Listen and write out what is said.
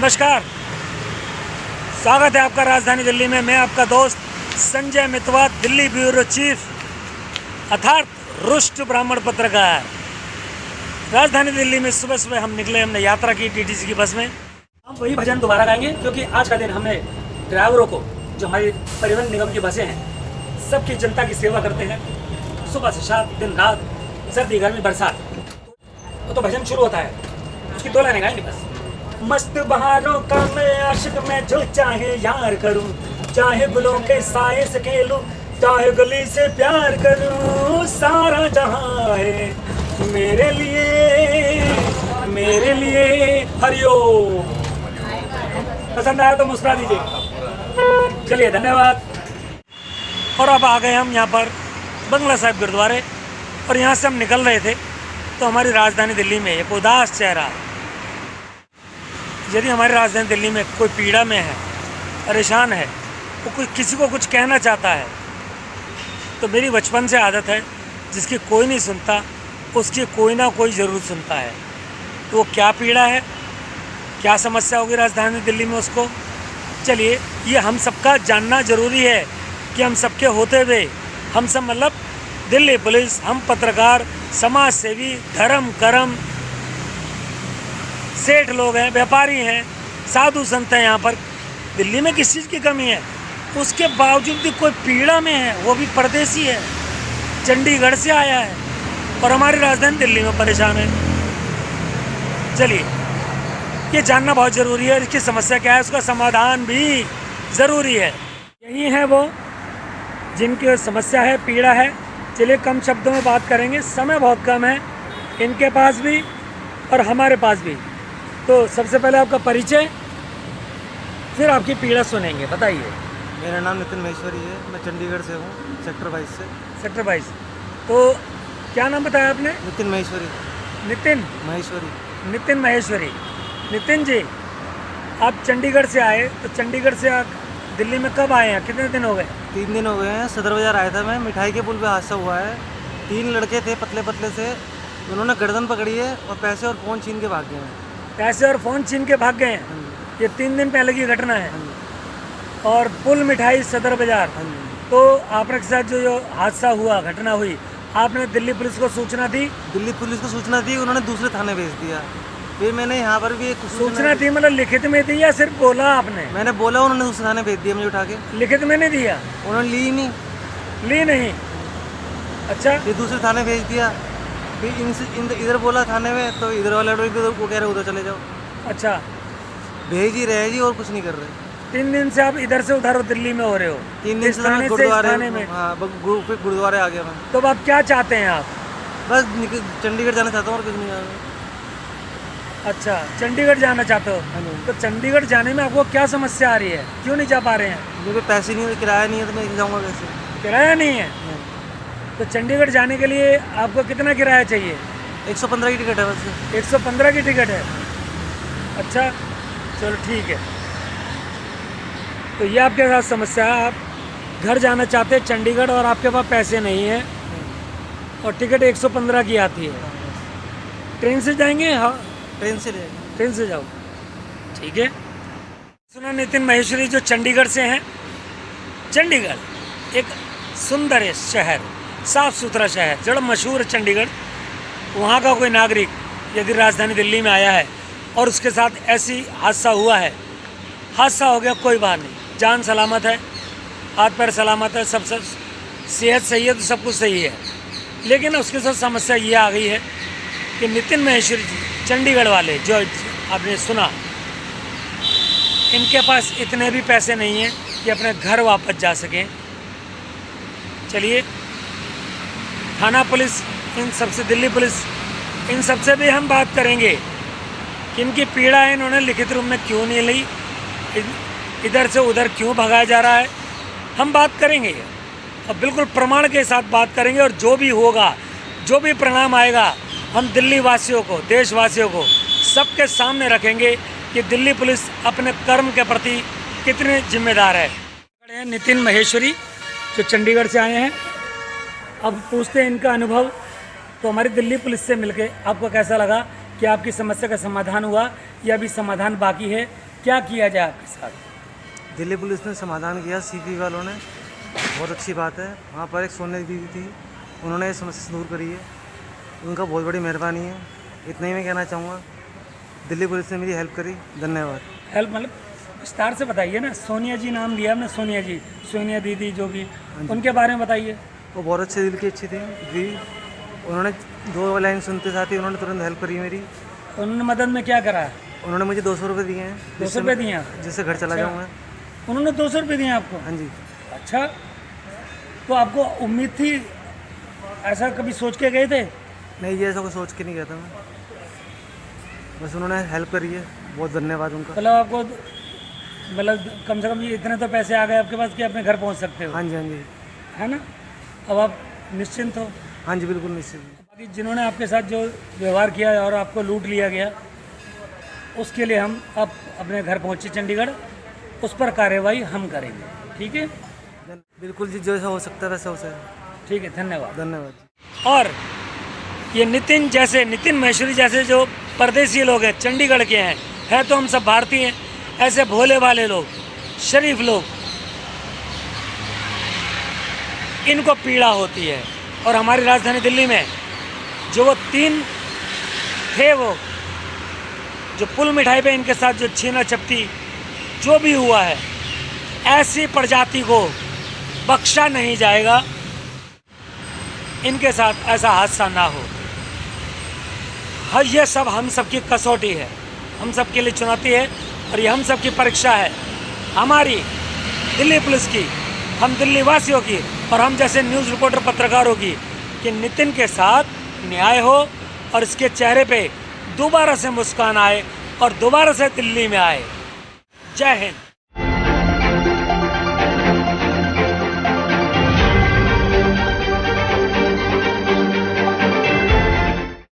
नमस्कार, स्वागत है आपका राजधानी दिल्ली में। मैं आपका दोस्त संजय मितवा, दिल्ली ब्यूरो चीफ अर्थात रुष्ट ब्राह्मण पत्रकार। राजधानी दिल्ली में सुबह सुबह हम निकले, हमने यात्रा की टीटीसी की बस में। हम वही भजन दोबारा गाएंगे क्योंकि आज का दिन हमने ड्राइवरों को, जो हमारी परिवहन निगम की बसें हैं, सबकी जनता की सेवा करते हैं सुबह से शाम, दिन रात, सर्दी गर्मी बरसात। तो भजन शुरू होता है, उसकी 2 लाइनें गाएंगे बस। मस्त बहारों का मैं आशिक, मैं जो चाहे यार करूं, चाहे गुलों के साए से खेलूं, चाहे गली से प्यार करूं, सारा जहां है मेरे लिए हरिओम। पसंद आया तो मुस्कुरा दीजिए। चलिए, धन्यवाद। और अब आ गए हम यहाँ पर बंगला साहिब गुरुद्वारे, और यहाँ से हम निकल रहे थे तो हमारी राजधानी दिल्ली में एक उदास चेहरा। यदि हमारी राजधानी दिल्ली में कोई पीड़ा में है, परेशान है, वो कोई किसी को कुछ कहना चाहता है, तो मेरी बचपन से आदत है, जिसकी कोई नहीं सुनता उसकी कोई ना कोई ज़रूर सुनता है। तो वो क्या पीड़ा है, क्या समस्या होगी राजधानी दिल्ली में, उसको चलिए ये हम सबका जानना ज़रूरी है कि हम सबके होते हुए, हम सब मतलब दिल्ली पुलिस, हम पत्रकार, समाज सेवी, धर्म कर्म, सेठ लोग हैं, व्यापारी हैं, साधु संत हैं, यहाँ पर दिल्ली में किस चीज़ की कमी है, उसके बावजूद भी कोई पीड़ा में है, वो भी परदेसी है, चंडीगढ़ से आया है और हमारी राजधानी दिल्ली में परेशान है। चलिए ये जानना बहुत ज़रूरी है, इसकी समस्या क्या है, उसका समाधान भी ज़रूरी है। यही है वो जिनकी समस्या है, पीड़ा है। चलिए कम शब्दों में बात करेंगे, समय बहुत कम है इनके पास भी और हमारे पास भी। तो सबसे पहले आपका परिचय, फिर आपकी पीड़ा सुनेंगे। बताइए। मेरा नाम नितिन महेश्वरी है, मैं चंडीगढ़ से हूँ, सेक्टर 22 से। सेक्टर 22। तो क्या नाम बताया आपने? नितिन महेश्वरी। नितिन महेश्वरी। नितिन महेश्वरी। नितिन जी, आप चंडीगढ़ से आए, तो चंडीगढ़ से आप दिल्ली में कब आए हैं, कितने दिन हो गए? 3 दिन हो गए हैं। सदर बाजार आया था मैं, मिठाई के पुल पे हादसा हुआ है। 3 लड़के थे पतले पतले से, उन्होंने गर्दन पकड़ी है और पैसे और फ़ोन छीन के भाग गए हैं। पैसे और फ़ोन छीन के भाग गए हैं? हाँ जी। ये 3 दिन पहले की घटना है। हाँ जी। और पुल मिठाई सदर बाजार। हाँ जी। तो आपके साथ जो हादसा हुआ, घटना हुई, आपने दिल्ली पुलिस को सूचना दी? दिल्ली पुलिस को सूचना दी, उन्होंने दूसरे थाने भेज दिया। फिर मैंने यहाँ पर भी एक सूचना दी मतलब लिखित में दी या सिर्फ बोला आपने? मैंने बोला, उन्होंने दूसरे थाने भेज दिया मुझे उठा के। लिखित में नहीं दिया? उन्होंने ली नहीं। अच्छा, फिर दूसरे थाने भेज दिया। फिर इनसे इधर बोला थाने में, तो इधर वाले वो कह रहे उधर चले जाओ। अच्छा, भेज ही रहे जी और कुछ नहीं कर रहे। 3 दिन से आप इधर से उधर दिल्ली में हो रहे हो? 3 दिन इस से थाने मैं से इस थाने गुरुद्वारे में? हाँ, गुरुद्वारे आ गया मैं। तो अब आप क्या चाहते हैं आप? बस चंडीगढ़ जाना चाहता हूँ और कुछ नहीं जाना। अच्छा, चंडीगढ़ जाना चाहते हो? हाँ जी। तो चंडीगढ़ जाने में आपको क्या समस्या आ रही है, क्यों नहीं जा पा रहे हैं? मुझे पैसे नहीं है, किराया नहीं है, तो मैं जाऊँगा कैसे? किराया नहीं है? तो चंडीगढ़ जाने के लिए आपको कितना किराया चाहिए? 115 की टिकट है बस। 115 की टिकट है? अच्छा, चलो ठीक है। तो ये आपके साथ समस्या है, आप घर जाना चाहते हैं चंडीगढ़ और आपके पास पैसे नहीं हैं और टिकट 115 की आती है। ट्रेन से जाएंगे? हाँ, ट्रेन से रहेगा। ट्रेन से जाओ, ठीक है। सुना नितिन महेश्वरी जो चंडीगढ़ से हैं। चंडीगढ़ एक सुंदर शहर, साफ़ सुथरा शहर, जड़ मशहूर है चंडीगढ़। वहाँ का कोई नागरिक यदि राजधानी दिल्ली में आया है और उसके साथ ऐसी हादसा हुआ है, हादसा हो गया, कोई बात नहीं, जान सलामत है, हाथ पैर सलामत है, सब सेहत सही है, तो सब कुछ सही है। लेकिन उसके साथ समस्या ये आ गई है कि नितिन महेश्वरी जी, चंडीगढ़ वाले जो आपने सुना, इनके पास इतने भी पैसे नहीं हैं कि अपने घर वापस जा सकें। चलिए, थाना पुलिस, इन सबसे, दिल्ली पुलिस, इन सबसे भी हम बात करेंगे कि इनकी पीड़ा है, इन्होंने लिखित रूप में क्यों नहीं ली, इधर से उधर क्यों भगाया जा रहा है, हम बात करेंगे और बिल्कुल प्रमाण के साथ बात करेंगे। और जो भी होगा, जो भी परिणाम आएगा, हम दिल्ली वासियों को, देशवासियों को सबके सामने रखेंगे कि दिल्ली पुलिस अपने कर्म के प्रति कितने जिम्मेदार है। नितिन महेश्वरी जो चंडीगढ़ से आए हैं, अब पूछते हैं इनका अनुभव। तो हमारी दिल्ली पुलिस से मिलके आपको कैसा लगा, कि आपकी समस्या का समाधान हुआ या अभी समाधान बाकी है, क्या किया जाए आपके साथ? दिल्ली पुलिस ने समाधान किया, सीपी वालों ने, बहुत अच्छी बात है। वहाँ पर एक सोने दीदी थी, उन्होंने ये समस्या दूर करी है, उनका बहुत बड़ी मेहरबानी है। इतना ही मैं कहना चाहूँगा, दिल्ली पुलिस ने मेरी हेल्प करी, धन्यवाद। हेल्प मतलब विस्तार से बताइए ना। सोनिया जी नाम लिया हमने, सोनिया जी, सोनिया दीदी जो भी, उनके बारे में बताइए। वो बहुत अच्छे दिल की अच्छी थी दीदी, उन्होंने 2 लाइन सुनते साथ ही उन्होंने तुरंत हेल्प करी मेरी। उन्होंने मदद में क्या करा? उन्होंने मुझे 200 रुपये दिए हैं, 200 रुपये दिए हैं? जिससे घर चला अच्छा। जाऊँगा। उन्होंने 200 रुपये दिए आपको? हाँ जी। अच्छा, तो आपको उम्मीद थी, ऐसा कभी सोच के गए थे? नहीं, ये ऐसा कुछ सोच के नहीं गया था मैं, बस उन्होंने हेल्प करी है, बहुत धन्यवाद उनका। मतलब आपको, मतलब कम से कम ये इतने तो पैसे आ गए आपके पास कि अपने घर पहुंच सकते हो, हाँ जी, हाँ जी, है ना? अब आप निश्चिंत हो? हाँ जी, बिल्कुल निश्चित। बाकी जिन्होंने आपके साथ जो व्यवहार किया और आपको लूट लिया गया, उसके लिए हम अब अपने घर पहुंचे चंडीगढ़, उस पर कार्रवाई हम करेंगे, ठीक है? बिल्कुल जी, जैसा हो सकता है वैसा हो सकता है। ठीक है, धन्यवाद। धन्यवाद। और ये नितिन महेश्वरी जैसे जो परदेसी लोग हैं, चंडीगढ़ के हैं तो हम सब भारतीय हैं, ऐसे भोले भाले लोग, शरीफ लोग, इनको पीड़ा होती है। और हमारी राजधानी दिल्ली में जो वो 3 थे, वो जो पुल मिठाई पे इनके साथ जो छीना झपटी जो भी हुआ है, ऐसी प्रजाति को बख्शा नहीं जाएगा। इनके साथ ऐसा हादसा ना हो। हाँ, ये सब हम सबकी कसौटी है, हम सबके लिए चुनौती है, और ये हम सबकी परीक्षा है, हमारी दिल्ली पुलिस की, हम दिल्ली वासियों की, और हम जैसे न्यूज़ रिपोर्टर पत्रकारों की, कि नितिन के साथ न्याय हो और इसके चेहरे पे दोबारा से मुस्कान आए और दोबारा से दिल्ली में आए। जय हिंद।